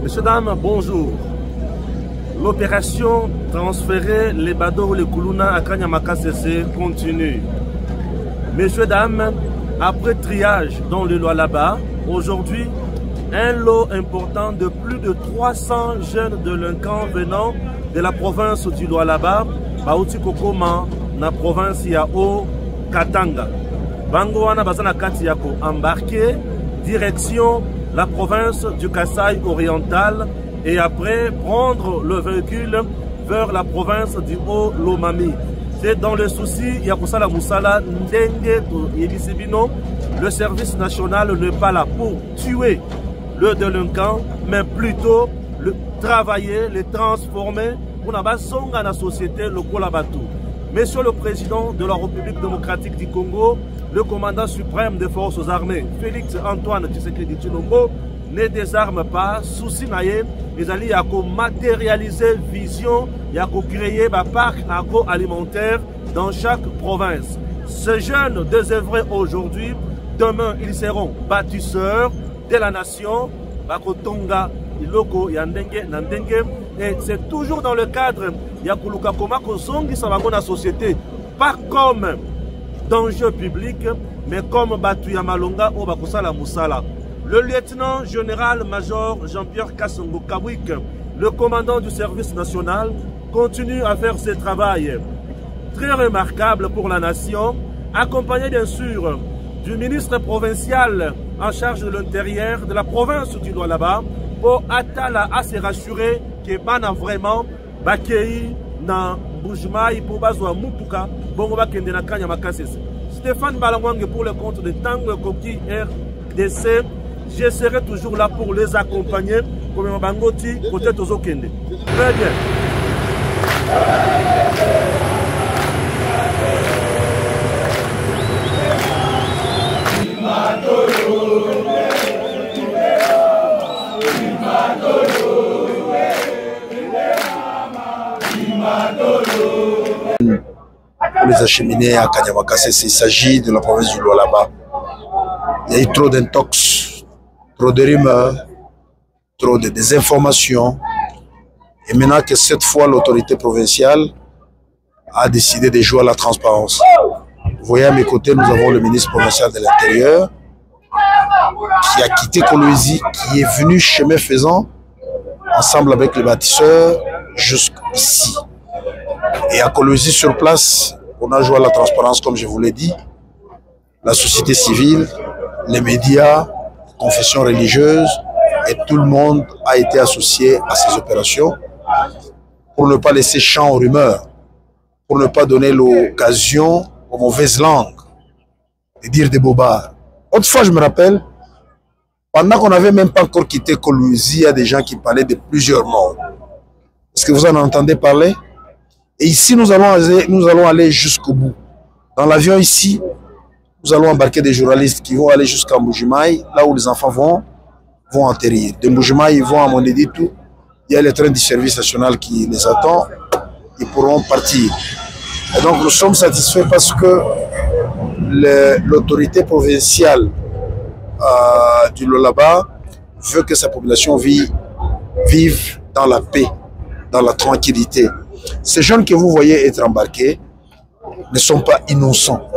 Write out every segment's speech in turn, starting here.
Messieurs, dames, bonjour. L'opération transférer les Bador ou les Koulouna à Kanyamaka CC continue. Messieurs, dames, après triage dans le Lualaba, aujourd'hui, un lot important de plus de 300 jeunes délinquants venant de la province du Lualaba, Bauti Kokoma, na province Yao Katanga. Bangoana Bazana Katiako embarqué, direction la province du Kasaï oriental et après prendre le véhicule vers la province du Haut-Lomami. C'est dans le souci, Yakusala Moussala, Ndenge, Yebisibino, le service national n'est pas là pour tuer le délinquant, mais plutôt le travailler, le transformer pour n'abasonga la société, le Kolabatou. Monsieur le Président de la République démocratique du Congo, le commandant suprême des forces armées, Félix Antoine Tshisekedi Tshilombo, ne désarme pas, souci naïe, les alliés à matérialiser vision, et à créer un parc agroalimentaire dans chaque province. Ces jeunes désœuvrés aujourd'hui, demain ils seront bâtisseurs de la nation, Bakotonga, Iloko, Yandenge, Nandenge, et c'est toujours dans le cadre Yakuluka Koma Kozongi Savagona société, pas comme danger public, mais comme Batu Yamalonga ou Bakosala Moussala. Le lieutenant général-major Jean-Pierre Kassongo Kabwik, le commandant du service national, continue à faire ce travail très remarquable pour la nation, accompagné bien sûr du ministre provincial en charge de l'intérieur de la province du Lualaba, pour Atala à se rassurer que Bana vraiment Bakei na Boujmaï pour Bazwa Mupuka, Bongoba Kendena Kanyamaka CC. Stéphane Balangwangue pour le compte de Tango Koki RDC. Je serai toujours là pour les accompagner comme un bangoti côté Tozo Kende. Très bien. Pour les acheminés à Kanyamaka CC, il s'agit de la province du Lualaba. Il y a eu trop d'intox, trop de rumeurs, trop de désinformation. Et maintenant que cette fois l'autorité provinciale a décidé de jouer à la transparence. Vous voyez à mes côtés, nous avons le ministre provincial de l'Intérieur qui a quitté Kolwezi, qui est venu chemin faisant ensemble avec les bâtisseurs jusqu'ici. Et à Kolwezi sur place, on a joué à la transparence comme je vous l'ai dit. La société civile, les médias, les confessions religieuses et tout le monde a été associé à ces opérations pour ne pas laisser champ aux rumeurs, pour ne pas donner l'occasion aux mauvaises langues de dire des bobards. Autrefois, je me rappelle, pendant qu'on n'avait même pas encore quitté Kolwezi, il y a des gens qui parlaient de plusieurs morts. Est-ce que vous en entendez parler? Et ici, nous allons aller jusqu'au bout. Dans l'avion ici, nous allons embarquer des journalistes qui vont aller jusqu'à Mbujimaï, là où les enfants vont atterrir. De Mbujimaï, ils vont à Mondeditu. Il y a les trains du service national qui les attendent. Ils pourront partir. Et donc, nous sommes satisfaits parce que l'autorité provinciale du Lualaba veut que sa population vive dans la paix, dans la tranquillité. Ces jeunes que vous voyez être embarqués ne sont pas innocents.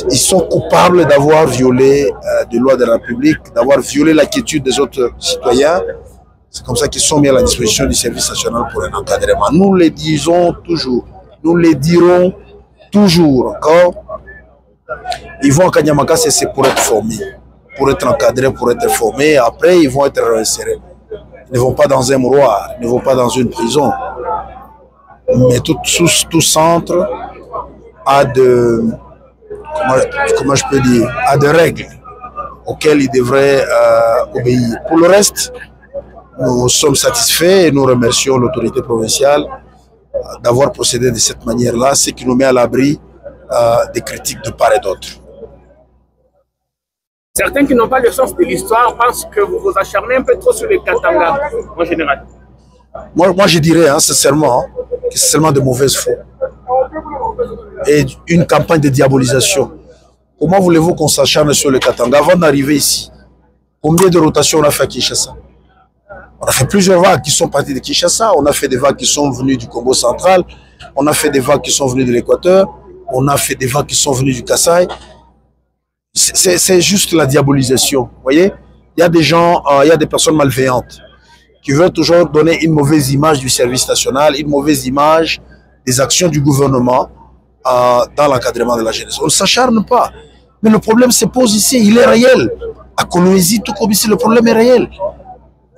Ils sont coupables d'avoir violé des lois de la République, d'avoir violé la quiétude des autres citoyens. C'est comme ça qu'ils sont mis à la disposition du service national pour un encadrement. Nous le disons toujours, nous le dirons toujours encore. Ils vont à Kanyamaka, c'est pour être formés, pour être encadrés, pour être formés. Après, ils vont être réinsérés. Ils ne vont pas dans un mouroir, ils ne vont pas dans une prison. Mais tout centre a de, comment je peux dire, a des règles auxquelles ils devraient obéir. Pour le reste, nous sommes satisfaits et nous remercions l'autorité provinciale d'avoir procédé de cette manière-là, ce qui nous met à l'abri des critiques de part et d'autre. Certains qui n'ont pas le sens de l'histoire pensent que vous vous acharnez un peu trop sur les Katanga en général. Moi je dirais sincèrement que c'est seulement de mauvaises foi et une campagne de diabolisation. Comment voulez-vous qu'on s'acharne sur le Katanga avant d'arriver ici? Combien de rotations on a fait à Kinshasa? On a fait plusieurs vagues qui sont parties de Kinshasa, on a fait des vagues qui sont venues du Congo central, on a fait des vagues qui sont venues de l'Équateur, on a fait des vagues qui sont venues du Kasaï. C'est juste la diabolisation, vous voyez? Il y a des gens, il y a des personnes malveillantes qui veulent toujours donner une mauvaise image du service national, une mauvaise image des actions du gouvernement dans l'encadrement de la jeunesse. On ne s'acharne pas. Mais le problème se pose ici, il est réel. À Kolwezi, tout comme ici, le problème est réel.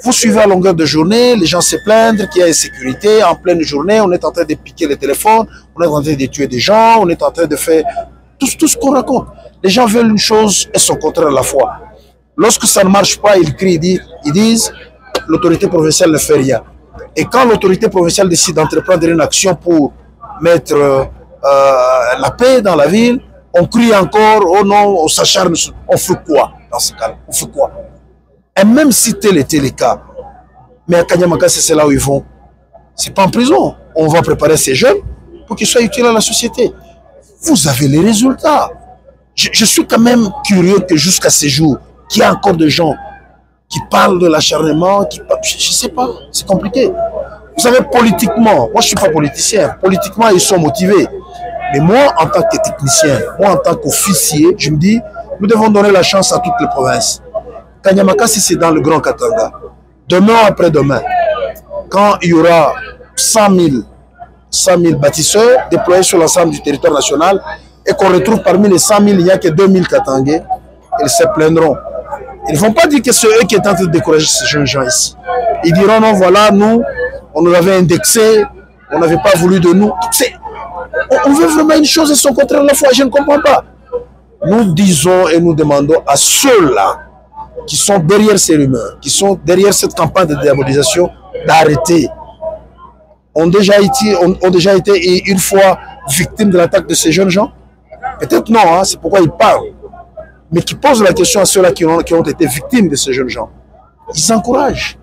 Vous suivez à longueur de journée, les gens se plaignent qu'il y a insécurité. En pleine journée, on est en train de piquer les téléphones, on est en train de tuer des gens, on est en train de faire tout ce qu'on raconte. Les gens veulent une chose et son contraire à la fois. Lorsque ça ne marche pas, ils crient, ils disent l'autorité provinciale ne fait rien. Et quand l'autorité provinciale décide d'entreprendre une action pour mettre la paix dans la ville, on crie encore, oh non, on s'acharne, on fait quoi dans ce cas-là? On fait quoi? Et même si tel était le cas, mais à Kanyamakasé, c'est là où ils vont. C'est pas en prison. On va préparer ces jeunes pour qu'ils soient utiles à la société. Vous avez les résultats. Je suis quand même curieux que jusqu'à ces jours, qu'il y a encore des gens qui parlent de l'acharnement, je sais pas, c'est compliqué. Vous savez, politiquement, moi je suis pas politicien, politiquement ils sont motivés. Mais moi, en tant que technicien, moi en tant qu'officier, je me dis, nous devons donner la chance à toutes les provinces. Kanyamakasé, c'est dans le Grand Katanga. Demain après-demain, quand il y aura 100 000 bâtisseurs déployés sur l'ensemble du territoire national et qu'on retrouve parmi les 100 000, il n'y a que 2000 Katangais, ils se plaindront. Ils ne vont pas dire que c'est eux qui sont en train de décourager ces jeunes gens ici. Ils diront non, voilà, nous, on nous avait indexé, on n'avait pas voulu de nous. On veut vraiment une chose et son contraire à la fois, je ne comprends pas. Nous disons et nous demandons à ceux-là qui sont derrière ces rumeurs, qui sont derrière cette campagne de diabolisation, d'arrêter. Ont déjà été une fois victimes de l'attaque de ces jeunes gens? Peut-être non, hein, c'est pourquoi ils parlent. Mais qui posent la question à ceux-là qui ont été victimes de ces jeunes gens. Ils encouragent.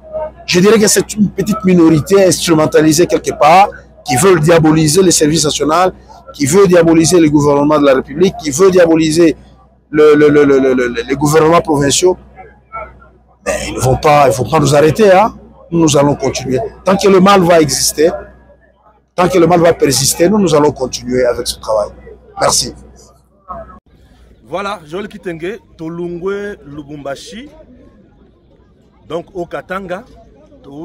Je dirais que c'est une petite minorité instrumentalisée quelque part, qui veulent diaboliser les services nationaux, qui veut diaboliser le gouvernement de la République, qui veut diaboliser les gouvernements provinciaux. Mais ils ne vont pas nous arrêter. Hein? Nous allons continuer. Tant que le mal va exister, tant que le mal va persister, nous allons continuer avec ce travail. Merci. Voilà, Joël Kitenge, Tolungwe Lubumbashi, donc au Katanga,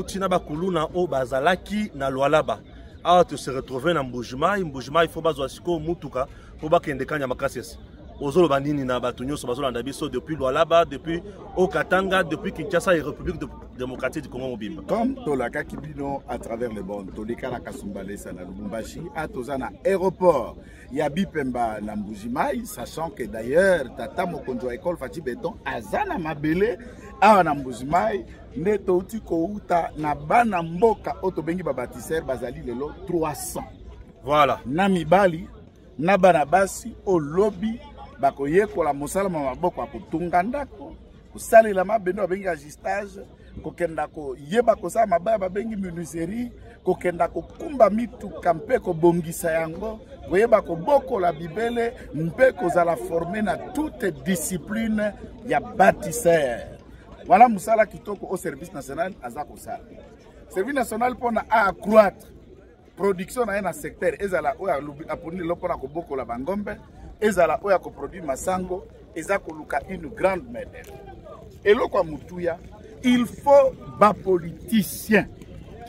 Tina Kuluna au Bazalaki, na Lualaba. Alors, tu se retrouves dans Mbujimai, il faut bazwasiko mutuka, pour bakende Kanyamakasé. Ozolo bandini na batunyo so bazolanda biso depuis Lualaba, depuis au Katanga, depuis Kinshasa et République démocratique du Congo Mobimba. Comme Tolaka Kibino à travers le monde, Tolika la Kasumbalesa na Lubumbashi, à Tozana aéroport, Yabi Pemba na Mbujimai, sachant que d'ailleurs Tata Mokonjo école Fati Beton azana mabele à na Mbujimai, neto uti ko uta na bana mboka otobengi babatisser bazali lelo 300. Voilà. Na mibali na bana basi au lobby bakoye ko la mosala maboko akutunga ndako kusalela mabendo abengi ajustage kokenda ko yeba ko sa mabaya babengi menuiserie kokenda ko kumba mitu kampe ko bongisa yango koyeba ko boko la bibele mpe ko za la former na toute discipline ya bâtisseur. Voilà musala kitoko au service national azako sala. Service national pona a accroître production na un secteur ezala oya aponi lopona ko boko la bangombe ezala oya ko produire masango ezako luka une grande main-d'œuvre. Et lo kwa mutuya il faut bas politicien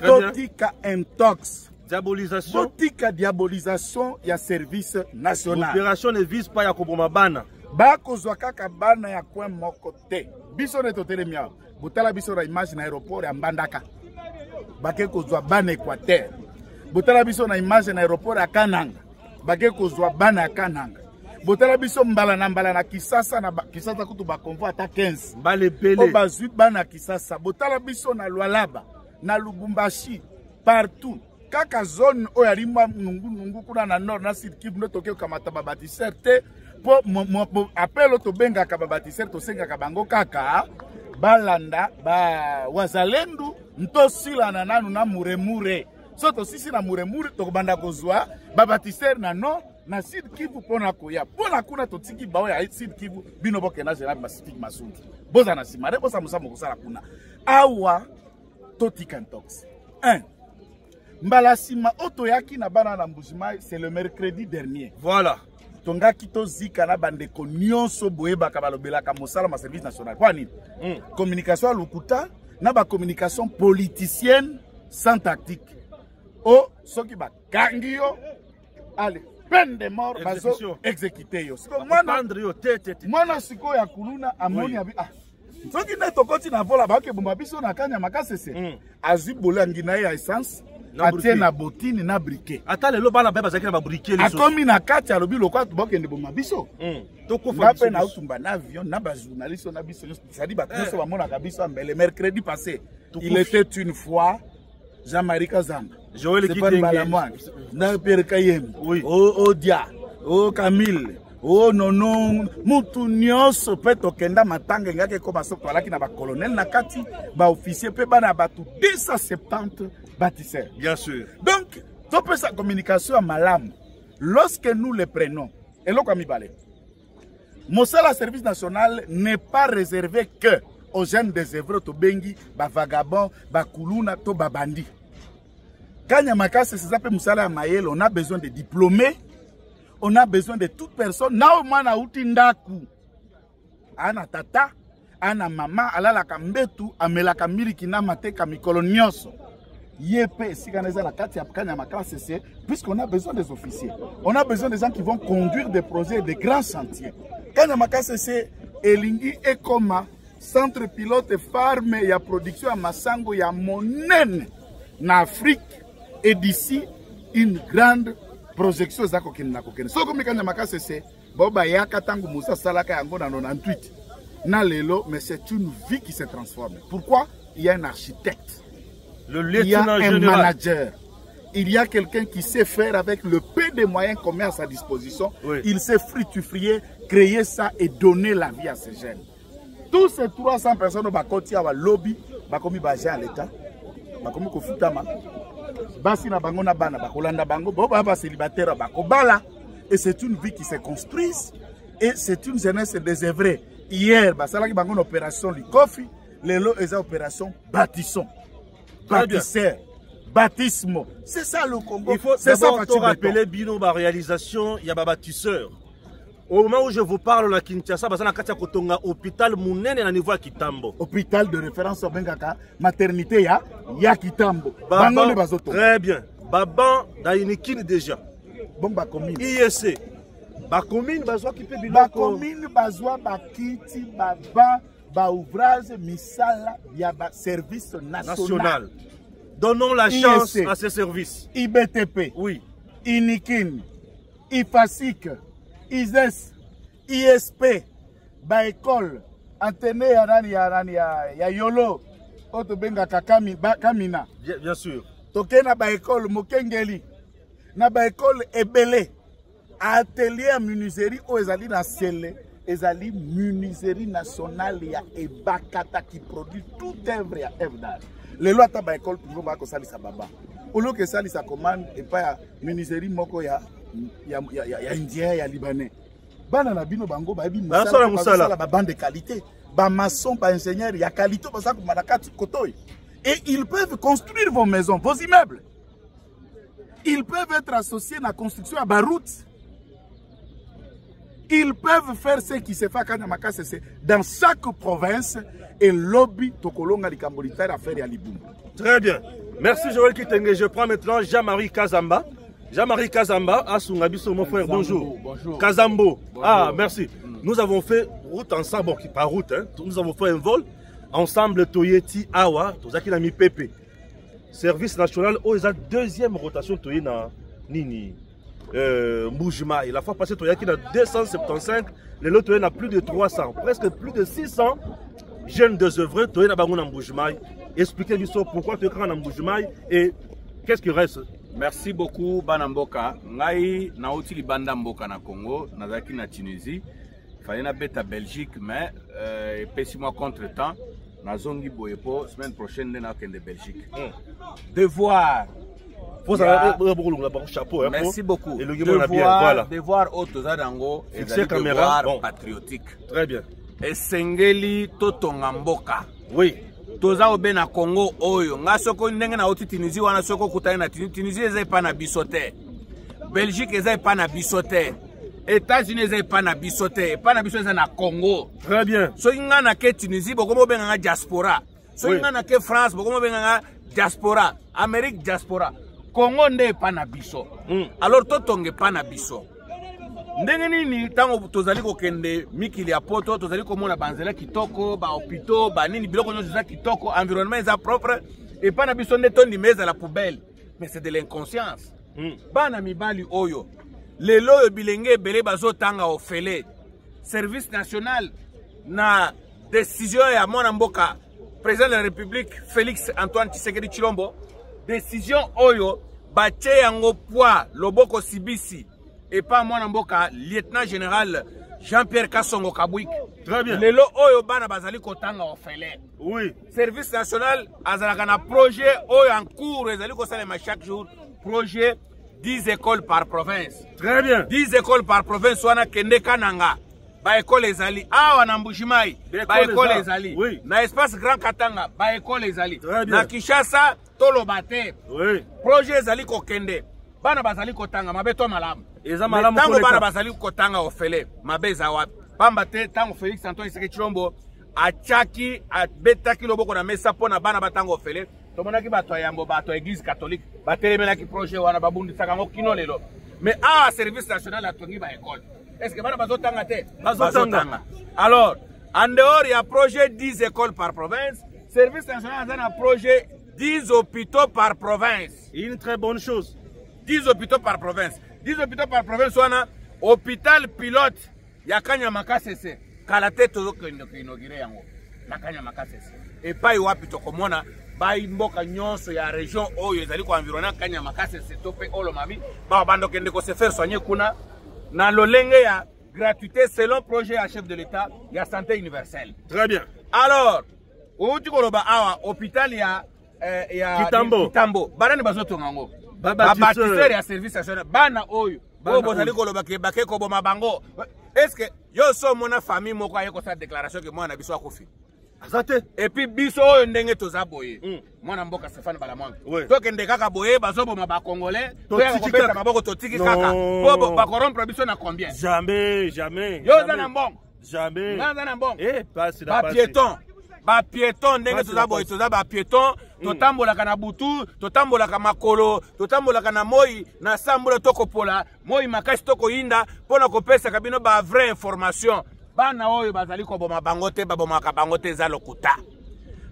totika intox diabolisation totika diabolisation ya service national. L'opération ne vise pas ya koboma bana bako zwa kaka bana ya coin moko te biso ne totelemia botala biso na image na aéroport ya Mbandaka bake ko zwa bana Équateur botala biso na image na aéroport ya Kananga bake ko zwa bana ya Kananga botala biso mbala na Kisasa na Kisasa kutu ba convoi ata 15 mbale pele o bazut bana Kisasa botala biso na Lualaba na Lubumbashi partout kaka zone oyo alima nungu kuna na nord na sud Kivu toke kamata babatisser te po appel to benga ka babatisser to senga ka bango kaka balanda ba wazalendu ntosila na nanu na muremure soto sisi na muremure to banda kozwa babatisser na nord na sud Kivu pona koya pona kuna to tiki bawo ya sud Kivu bino boke na general masiti masuki boza na simare boza musamo kusala kuna awa totika ntox 1 mbala sima otoyaki na bana na Mbuji-Mayi c'est le mercredi dernier Voilà. tongaki tozika na bandeko nyonso boyebaka balobelaka mosala ma service national kwa nini communication lukuta na ba communication politicienne sans tactique o soki bakangi yo allez peine de mort bazo exécuter yo siko mwana siko ya kuluna amoni abi soki ne tokoti na vola ba ke bomba biso na kanya makasese azwi bolangi na ya essence atie na botine na briquet ata lelo bana beba zaki na ba briquet liso akomi na kati alobi lokwa tubokende bomba biso tokofa pe na utumba na avion na ba journaliste na biso c'est-à-dire ba biso ba mona kabiso ambele mercredi passé il était une fois Jean-Marie Kazamba Joël Kitenge na Pierre Kayem Odia Camille nono mutu nyonso pe tokenda matanga ngake koma so toalaki na ba colonel na kati ba officier pe bana batu 270 bâtisseurs. Bien sûr. Donc to pe sa communication à malam lorsque nous les prenons et lo kwami balé Mosala service national n'est pas réservé que aux jeunes désœuvrés to bengi ba vagabond ba kuluna to ba bandi. Kanya makase c'est ça pe musala mayel on a besoin de diplômés. On a besoin de toute personne. Na mana uti ndaku. Ana tata, ana mama, alala kambetu, amela kamiri kina mateka mikolo nyonso. Yepe sikaneza na kati ya kanya makase c'est puisqu'on a besoin des officiers. On a besoin des gens qui vont conduire des projets et des grands chantiers. Kanya makase c'est elingi ekoma centre pilote farme ya production ya masango ya monene na Afrique et d'ici une grande projection za kokene na kokene. So komi kanya makase c'est boba yaka tangu Musa salaka yango na 98. Na lelo mais c'est une vie qui se transforme. Pourquoi? Il y a un architecte. Il y a un manager. Il y a quelqu'un qui sait faire avec le peu de moyens qu'on met à sa disposition. Oui. Il sait fructifier, créer ça et donner la vie à ces jeunes. Tous ces 300 personnes au Bakoti à lobby, bakomi bagé à l'État, bakomi kofutama, basi na bango na bana, bakolanda bango, boba célibataire bakobala. Et c'est une vie qui se construit et c'est une jeunesse désœuvrée. Hier, basalaki bango une opération Likofi, lelo eza opération bâtissons. Bâtisseur, baptisme. C'est ça le Congo. Il faut d'abord te rappeler Bino ma réalisation, il y a des bâtisseurs. Au moment où je vous parle la Kinshasa, basana katia kotonga hôpital munene na niveau ya Kitambo. Hôpital de référence au Bengaka, maternité ya Kitambo. Baban, très bien. Baban da Inikini déjà. Bon ba commune. IEC. Ba commune bazwa ki pe biloko. Ba commune bazwa ba kiti baba ba ouvrage misala ya ba service national. Donnons la chance à ces services. IBTP. Oui. Inikin. IFASIC. ISES. ISP. Ba école. Antenne ya Yolo. Oto benga Kamina. Bien sûr. Tokena ba école Mokengeli. Na ba école Ebele. Atelier à menuiserie o ezali na Sele. Ezali menuiserie nationale ya Ebakata qui produit tout œuvre ya Evdal. Les lois ta ba école toujours ba ko salisa baba. Olo ke salisa commande et pas ya menuiserie moko ya indien ya libanais. Bana na bino bango ba bi musala ba bande de qualité. Ba maçon ba ingénieur ya qualité ba sa ko manakati kotoy. Et ils peuvent construire vos maisons, vos immeubles. Ils peuvent être associés à la construction à Barout. Ils peuvent faire ce qui se fait à Kanyamakase dans chaque province et lobby Tokolonga Likambolitaire à faire à Libumba. Très bien. Merci Joël Kitenge. Je prends maintenant Jean-Marie Kazamba. Jean-Marie Kazamba, Asungabiso, mon frère, bonjour. Bonjour. Kazambo. Bonjour. Ah, merci. Nous avons fait route ensemble, bon, pas route, hein. Nous avons fait un vol ensemble, Toyeti Awa, Tozaki Nami Pepe. Service national, oh, ils ont deuxième rotation, Toyena Nini. Mbuji-Mayi. La fois passée, Toyaki a 275, les lots Toyena a plus de 300, presque plus de 600 jeunes désœuvrés, Toyena Bangon Mbuji-Mayi. Expliquez-nous pourquoi Toyena en Mbuji-Mayi et qu'est-ce qui reste. Merci beaucoup, Banamboka. Ngai nauti libanda mboka na Congo, nazaki na Tunisie. Fallait na bête à Belgique, mais pèse-moi contre-temps. Nazongi Boyepo, semaine prochaine, na de Belgique. Devoir. Chapeau, hein, merci beaucoup. Et le voilà. Devoir Otozadango et devoir patriotique. Très bien. Et Sengeli Totongamboka. Oui. toza obe na Congo oyo nga soko ndenge na oti Tunisie wana soko kutana na Tunisie eza pa na bisote Belgique eza pa na bisote États-Unis eza pa na bisote pa na bisote eza na Congo. Très bien. So nga na ke Tunisie bokomo benga nga diaspora. So nga na ke France bokomo benga nga diaspora, Amérique diaspora. Congo nde pa na biso. Alors totonge pa na biso. Ndenge nini tango tozali kokende mikili ya poto tozali komona banzela kitoko ba hôpitaux ba nini biloko nyonso za kitoko environnement eza propre et pa na biso nde tondi meza la poubelle mais c'est de l'inconscience. Bana mibali oyo lelo oyo bilenge ebele bazotanga ofele service national na décision ya mwana mboka président de la République Félix Antoine Tshisekedi Tshilombo décision oyo batie yango poids loboko sibisi et pas mwana mboka lieutenant général Jean-Pierre Kassongo Kabwik. Très bien. Lelo oyo bana bazali kotanga ofele. Oui. Service national azalaka na projet oyo en cours ezali kosalema chaque jour projet 10 écoles par province. Très bien. 10 écoles par province wana kende kananga. Ba école ezali awa na Mbushimai ba école ezali. Oui. Na espace Grand Katanga ba école ezali. Très bien. Na Kinshasa Tolobate. Oui. Projet ezali kokende. Bana bazali kotanga mabeto malamu. Eza malamu tango koleka. bana bazali kotanga ofele mabeza wapi. Pamba te tango Félix Antoine Tshisekedi Tshilombo achaki abetaki loboko na mesa pona bana batanga ofele. Tomonaki bato yambo bato église catholique batelemelaki projet wana babundisaka ngo kino lelo. Mais service national atongi ba école. Est-ce que bana bazotanga te? Bazotanga. Alors, en dehors il y a projet 10 écoles par province, service national a un projet 10 hôpitaux par province. Une très bonne chose. 10 hôpitaux par province. 10 hôpitaux par province wana hôpital pilote ya Kanyama Kasese. Kala te tozo inauguré yango. Na Kanyama Kasese. Et pas wapi tokomona bai mboka nyonso ya région oyo ezali ko environner Kanyama Kasese tope Olomami ba bando kende ko se faire soigner kuna na lolenge ya gratuité selon projet à chef de l'État ya santé universelle. Très bien. Alors, outi koloba awa hôpital ya Kitambo. Barani bazotonga ngo. Bâtisseur ya service national bana oyo. Bo bozali koloba ke bakeko boma bango. Est-ce que yo so mona famille moko ayeko sa déclaration que mwana biso akufi? Azate. Et puis biso oyo ndenge toza boye. Mwana mboka Stéphane Balamwanga. Tokende kaka boye bazoboma ba congolais. Toya kopesa maboko totiki kaka. Bo ba corrompre biso na combien? Jamais, jamais. Yo za na mbongo. Jamais. Nga na mbongo. Passe ba piéton. Ba piéton ndenge toza boye toza ba piéton. Totambolaka na butu, totambolaka makolo, totambolaka na moi na sambula tokopola, moi makasi tokoyinda pona kopesa kabino ba vraie information. Bana oyo bazali ko boma bangote babomaka bangote za lokuta.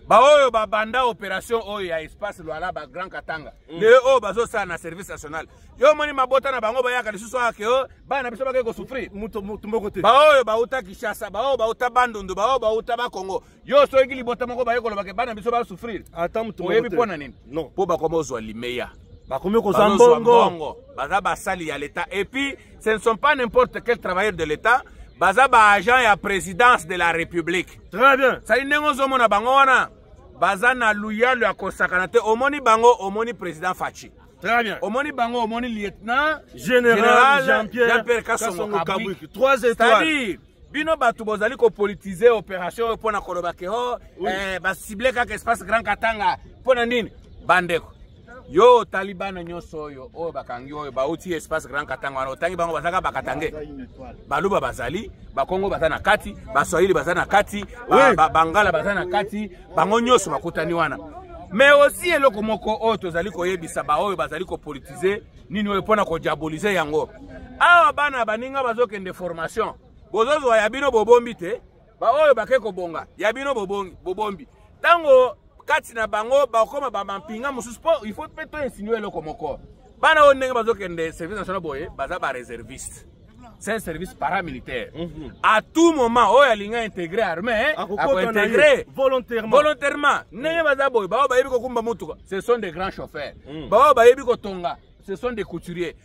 Ba oyo babanda opération oyo ya espace Luala ba Grand Katanga. Le o bazo sa na service national. Yo moni mabota na bango bayaka lisusu ake o bana biso bakeko souffrir. Muto mbokote. Ba oyo ba uta Kinshasa, ba oyo ba uta Bandundu, ba oyo ba uta ba Congo. Yo so ekili bota moko bayeko lobake bana biso ba souffrir. Ata muto mbokote. Oyebi pona nini? Non. Po ba komo zo limeya. Bakomi ko zambongo. Baza basali ya l'État. Et puis ce ne sont pas n'importe quel travailleur de l'État. Baza ba agent ya présidence de la République. Très bien. Ça indengo zo mona bango wana. Baza na luyalo ya kosakana te omoni bango omoni président Fachi. Très bien. Omoni bango omoni lieutenant général Jean-Pierre Kassongo Kabwik. 3 étoiles. C'est-à-dire bino batu bozali ko politiser opération pona koloba ke ba cibler kaka espace Grand Katanga pona nini bandeko. Yo Taliban nyonso yo o bakangi oyo bauti espace Grand Katanga wana otangi bango bazaka bakatange. Baluba bazali, bakongo bazana kati, baswahili bazana kati, bangala bazana kati, bango nyonso bakutani wana. Mais aussi eloko moko oyo tozali koyebisa ba oyo bazali ko politiser nini oyo pona ko diaboliser yango. Awa bana baninga bazokende formation. Bozozo ya bino bobombi te, ba oyo bakeko bonga, ya bino bobombi. Tango kati na bango bakoma ba mampinga mususu po il faut peut-être insinuer eloko moko. Bana o ndenge bazokende service national boye, baza ba réserviste. C'est un service paramilitaire. À tout moment, oh, il y a intégré armée, intégré volontairement. Ce sont des grands chauffeurs. Ce sont des couturiers.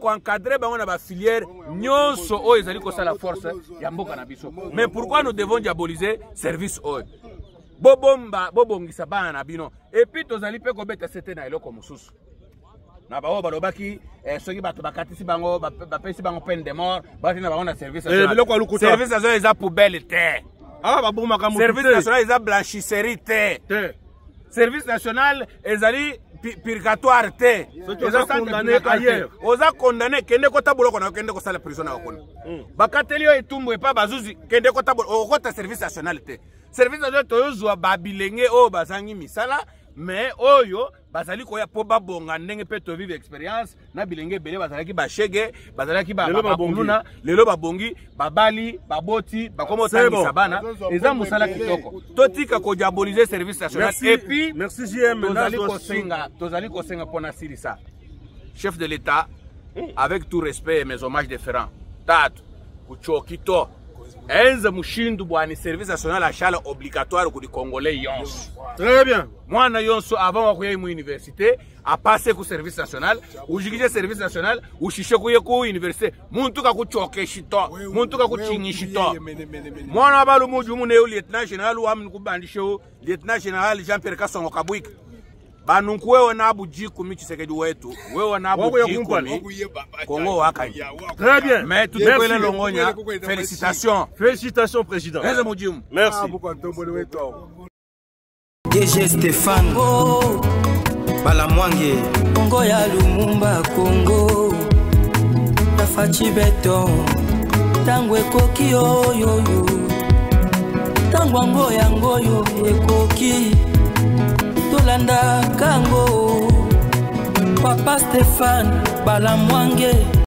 Encadrer la filière, la force. Mais pourquoi nous devons diaboliser service oil? Et puis, tu as dit que c'était un eloko mususu. Na bao balobaki soki bato bakatisi bango bapesi bango peine de mort bati na bango na service service azo eza poubelle te Ah, bah bon, ma Service national, ils ont blanchisserie, Service national, ils ont purgatoire, Ils ont condamné ailleurs. Ils ont condamné, kende kota bolo kona kende kosa la prison na wakona. Bakatelio etumbo epa bazuzi, kende kota bolo, okota service national te. Service national toyozwa babilenge o bazangi misala, mais oyo bazali koya po babonga ndenge pe to vivre expérience na bilenge belé bazalaki ba shege bazalaki ba kuluna lelo babongi babali baboti bakomo tangisa bana eza musala kitoko totika ko diaboliser service national et puis merci JM tozali ko senga pona sirisa chef de l'état avec tout respect et mes hommages déférents tatu kuchokito enza mushindu bwani service national achala obligatoire ku di congolais yonso. Très bien. Moi na yonso avant wa kuya mu université a passé ku service national ujigije service national ushishe kuye ku université muntu ka kuchoke shito muntu ka kuchingi shito mwana balu muju mu ne lieutenant général wa mu kubandisho lieutenant général Jean-Pierre Kasongo Kabwika banunku wewe na abuji kumi Tshisekedi wetu wewe na abuji kumi Kongo wakani. Très bien. Mais tout est bien longonya. Félicitations. Félicitations président. Merci. DG Stéphane Balamwange Kongo ya Lumumba Kongo Tafachi Beton Tango ekoki oyo Tango ngoyo ekoki Tolanda kango Papa Stéphane Balamwange